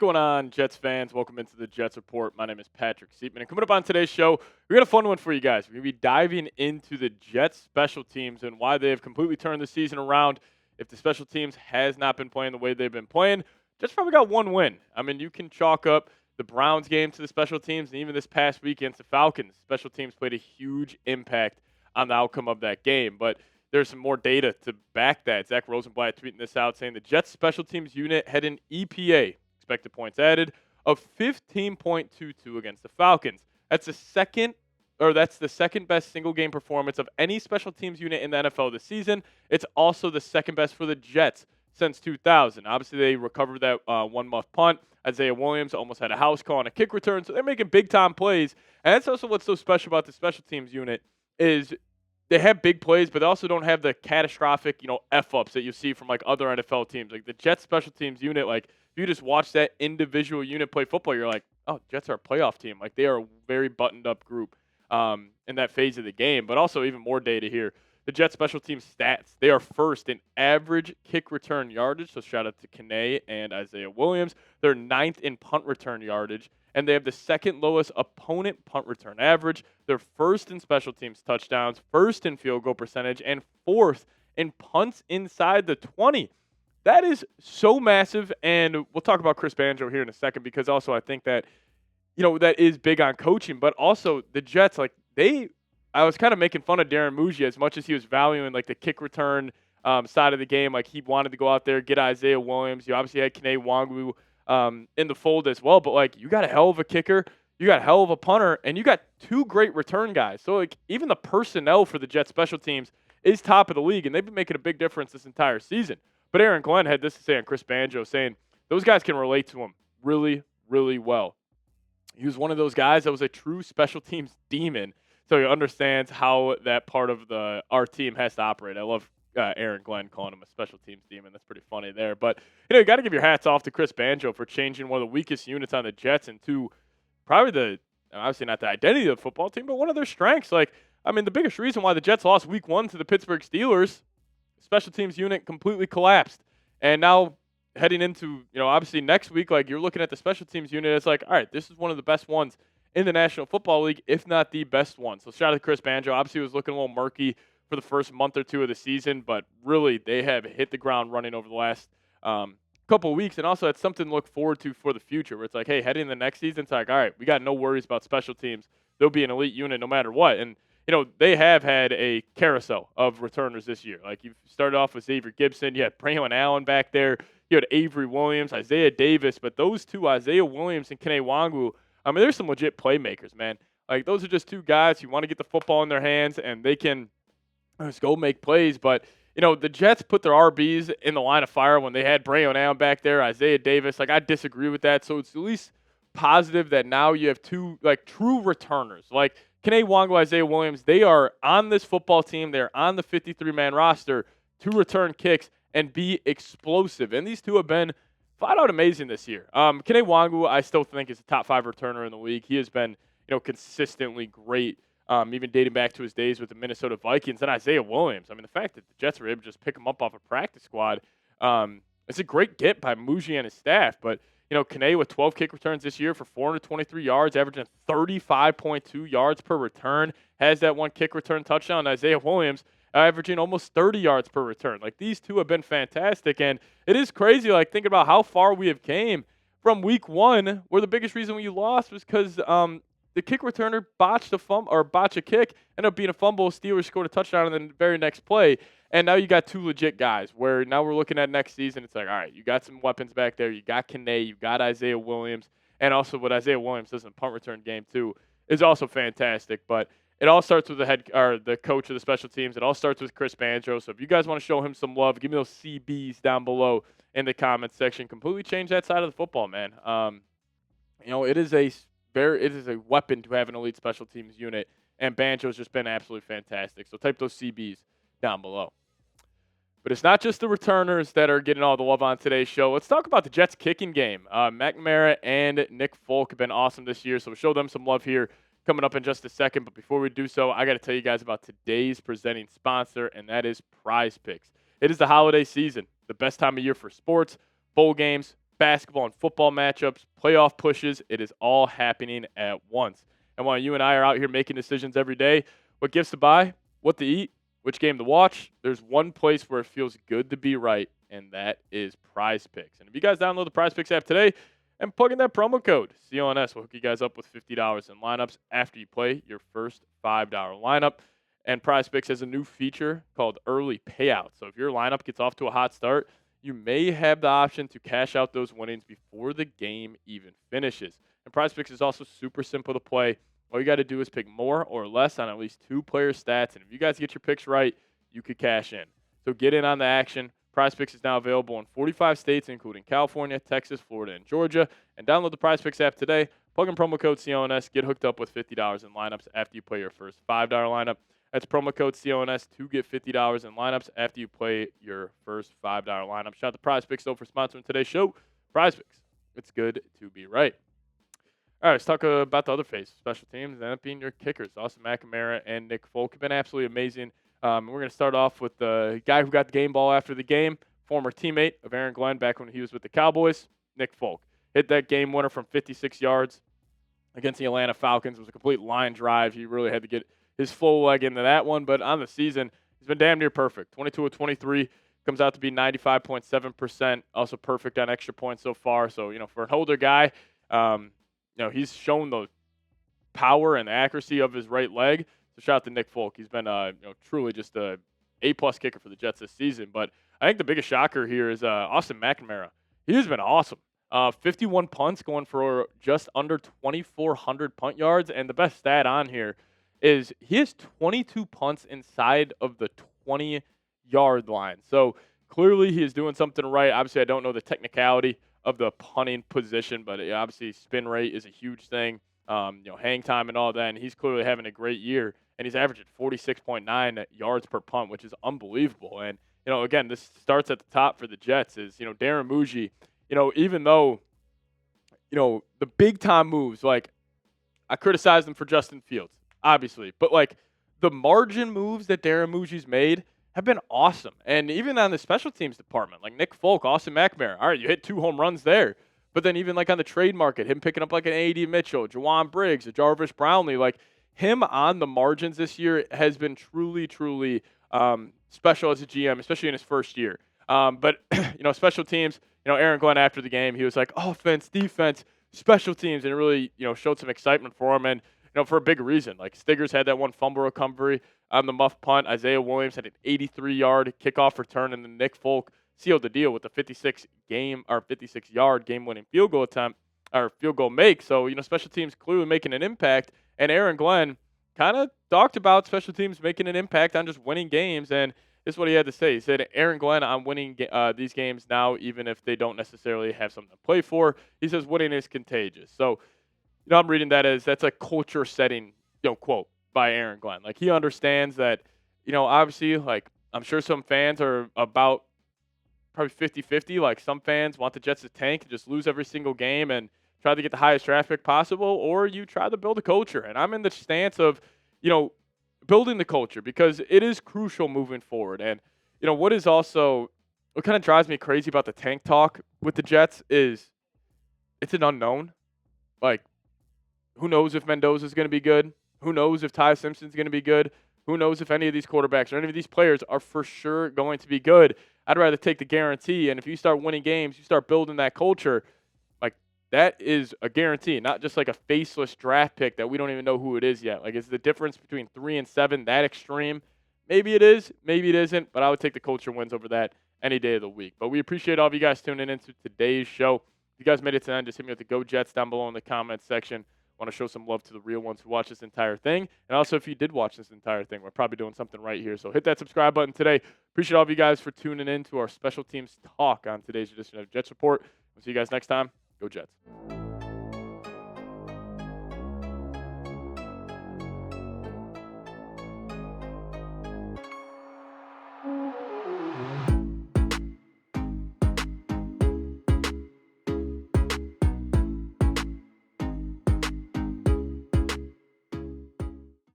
going on, Jets fans? Welcome into the Jets Report. My name is Patrick Siepman. And coming up on today's show, we got a fun one for you guys. We're going to be diving into the Jets special teams and why they have completely turned the season around. If the special teams has not been playing the way they've been playing, Jets probably got one win. I mean, you can chalk up the Browns game to the special teams, and even this past week against the Falcons, special teams played a huge impact on the outcome of that game. But there's some more data to back that. Zach Rosenblatt tweeting this out saying the Jets special teams unit had an EPA, expected points added, of 15.22 against the Falcons. That's the second best single game performance of any special teams unit in the NFL this season. It's also the second best for the Jets since 2000. Obviously, they recovered that one muff punt. Isaiah Williams almost had a house call on a kick return, so they're making big-time plays. And that's also what's so special about the special teams unit is they have big plays, but they also don't have the catastrophic, F-ups that you see from, other NFL teams. Like, the Jets special teams unit, if you just watch that individual unit play football, you're like, oh, Jets are a playoff team. Like, they are a very buttoned-up group in that phase of the game. But also even more data here. The Jets special team stats, they are first in average kick return yardage, so shout out to Kene and Isaiah Williams. They're ninth in punt return yardage, and they have the second lowest opponent punt return average. They're first in special teams touchdowns, first in field goal percentage, and fourth in punts inside the 20. That is so massive, and we'll talk about Chris Banjo here in a second because also I think that, that is big on coaching, but also the Jets, I was kind of making fun of Darren Mugia as much as he was valuing the kick return side of the game. Like he wanted to go out there, get Isaiah Williams. You obviously had Kene Nwangwu in the fold as well. But you got a hell of a kicker, you got a hell of a punter, and you got two great return guys. So even the personnel for the Jets special teams is top of the league, and they've been making a big difference this entire season. But Aaron Glenn had this to say on Chris Banjo, saying those guys can relate to him really, really well. He was one of those guys that was a true special teams demon. So he understands how that part of our team has to operate. I love Aaron Glenn calling him a special teams demon. That's pretty funny there. But, you got to give your hats off to Chris Banjo for changing one of the weakest units on the Jets into probably obviously not the identity of the football team, but one of their strengths. The biggest reason why the Jets lost week 1 to the Pittsburgh Steelers, special teams unit completely collapsed. And now heading into, obviously next week, you're looking at the special teams unit, it's all right, this is one of the best ones in the National Football League, if not the best one. So shout out to Chris Banjo. Obviously, it was looking a little murky for the first month or two of the season, but really they have hit the ground running over the last couple of weeks. And also, it's something to look forward to for the future, where it's hey, heading in the next season, it's all right, we got no worries about special teams. They'll be an elite unit no matter what. And, they have had a carousel of returners this year. You started off with Xavier Gibson. You had Braylon Allen back there. You had Avery Williams, Isaiah Davis. But those two, Isaiah Williams and Kene Nwangwu, there's some legit playmakers, man. Those are just two guys who want to get the football in their hands, and they can just go make plays. But, the Jets put their RBs in the line of fire when they had Braylon Allen back there, Isaiah Davis. I disagree with that. So it's at least positive that now you have two, true returners. Kene Nwangwu, Isaiah Williams, they are on this football team. They're on the 53-man roster to return kicks and be explosive. And these two have been flat out amazing this year. Kene Nwangwu, I still think, is a top 5 returner in the league. He has been, consistently great, even dating back to his days with the Minnesota Vikings. And Isaiah Williams, the fact that the Jets were able to just pick him up off a practice squad, it's a great get by Muji and his staff. But, Kene with 12 kick returns this year for 423 yards, averaging 35.2 yards per return, has that one kick return touchdown. And Isaiah Williams averaging almost 30 yards per return. These two have been fantastic, and it is crazy, thinking about how far we have came from week 1, where the biggest reason we lost was because the kick returner botched a kick, ended up being a fumble. Steelers scored a touchdown in the very next play, and now you got two legit guys, where now we're looking at next season. It's all right, you got some weapons back there. You got Kene, you got Isaiah Williams, and also what Isaiah Williams does in the punt return game too is also fantastic. But it all starts with the coach of the special teams. It all starts with Chris Banjo. So if you guys want to show him some love, give me those CBs down below in the comments section. Completely change that side of the football, man. It is a weapon to have an elite special teams unit, and Banjo's just been absolutely fantastic. So type those CBs down below. But it's not just the returners that are getting all the love on today's show. Let's talk about the Jets kicking game. McNamara and Nick Folk have been awesome this year, so we'll show them some love here coming up in just a second. But before we do so, I got to tell you guys about today's presenting sponsor, and that is Prize Picks. It is the holiday season, the best time of year for sports, bowl games, basketball and football matchups, playoff pushes. It is all happening at once. And while you and I are out here making decisions every day, what gifts to buy, what to eat, which game to watch, there's one place where it feels good to be right, and that is Prize Picks. And if you guys download the Prize Picks app today and plug in that promo code, CLNS will hook you guys up with $50 in lineups after you play your first $5 lineup. And Prize Picks has a new feature called Early Payout. So if your lineup gets off to a hot start, you may have the option to cash out those winnings before the game even finishes. And Prize Picks is also super simple to play. All you got to do is pick more or less on at least 2 player stats. And if you guys get your picks right, you could cash in. So get in on the action. Prize Picks is now available in 45 states, including California, Texas, Florida, and Georgia. And download the Prize Picks app today. Plug in promo code CLNS. Get hooked up with $50 in lineups after you play your first $5 lineup. That's promo code CLNS to get $50 in lineups after you play your first $5 lineup. Shout out to Prize Picks, though, for sponsoring today's show. Prize Picks. It's good to be right. All right, let's talk about the other phase, special teams, and that being your kickers. Austin McNamara and Nick Folk have been absolutely amazing. We're going to start off with the guy who got the game ball after the game, former teammate of Aaron Glenn back when he was with the Cowboys, Nick Folk. Hit that game winner from 56 yards against the Atlanta Falcons. It was a complete line drive. He really had to get his full leg into that one, but on the season, he's been damn near perfect. 22 of 23, comes out to be 95.7%, also perfect on extra points so far. So, for an older guy, he's shown the power and the accuracy of his right leg. So shout out to Nick Folk. He's been, truly just a A-plus kicker for the Jets this season. But I think the biggest shocker here is Austin McNamara. He has been awesome. 51 punts, going for just under 2,400 punt yards. And the best stat on here is he has 22 punts inside of the 20-yard line. So clearly he is doing something right. Obviously, I don't know the technicality of the punting position, but obviously spin rate is a huge thing, hang time and all that, and he's clearly having a great year, and he's averaging 46.9 yards per punt, which is unbelievable. And, again, this starts at the top for the Jets is, Darren Muji, even though, the big-time moves, like I criticized him for Justin Fields, obviously, but, the margin moves that Darren Muji's made have been awesome. And even on the special teams department, like Nick Folk, Austin McNamara, all right, you hit 2 home runs there. But then even on the trade market, him picking up an A.D. Mitchell, Jawan Briggs, a Jarvis Brownlee, him on the margins this year has been truly, truly special as a GM, especially in his first year. But, special teams, Aaron Glenn after the game, he was like, offense, defense, special teams, and it really, showed some excitement for him. And, for a big reason. Stiggers had that one fumble recovery on the muff punt. Isaiah Williams had an 83-yard kickoff return, and then Nick Folk sealed the deal with a 56-yard game-winning field goal attempt or field goal make. So, special teams clearly making an impact. And Aaron Glenn kind of talked about special teams making an impact on just winning games. And this is what he had to say. He said, Aaron Glenn, I'm winning these games now, even if they don't necessarily have something to play for. He says, winning is contagious. So, I'm reading that as that's a culture setting, quote by Aaron Glenn. He understands that, obviously, I'm sure some fans are about probably 50-50. Some fans want the Jets to tank and just lose every single game and try to get the highest draft pick possible, or you try to build a culture. And I'm in the stance of, building the culture because it is crucial moving forward. And, what kind of drives me crazy about the tank talk with the Jets is it's an unknown. Who knows if Mendoza is going to be good? Who knows if Ty Simpson's going to be good? Who knows if any of these quarterbacks or any of these players are for sure going to be good? I'd rather take the guarantee. And if you start winning games, you start building that culture, that is a guarantee, not just a faceless draft pick that we don't even know who it is yet. Is the difference between 3 and 7 that extreme? Maybe it is, maybe it isn't, but I would take the culture wins over that any day of the week. But we appreciate all of you guys tuning into today's show. If you guys made it to the end, just hit me with the Go Jets down below in the comments section. Want to show some love to the real ones who watch this entire thing. And also, if you did watch this entire thing, we're probably doing something right here. So hit that subscribe button today. Appreciate all of you guys for tuning in to our special teams talk on today's edition of Jets Report. We'll see you guys next time. Go Jets.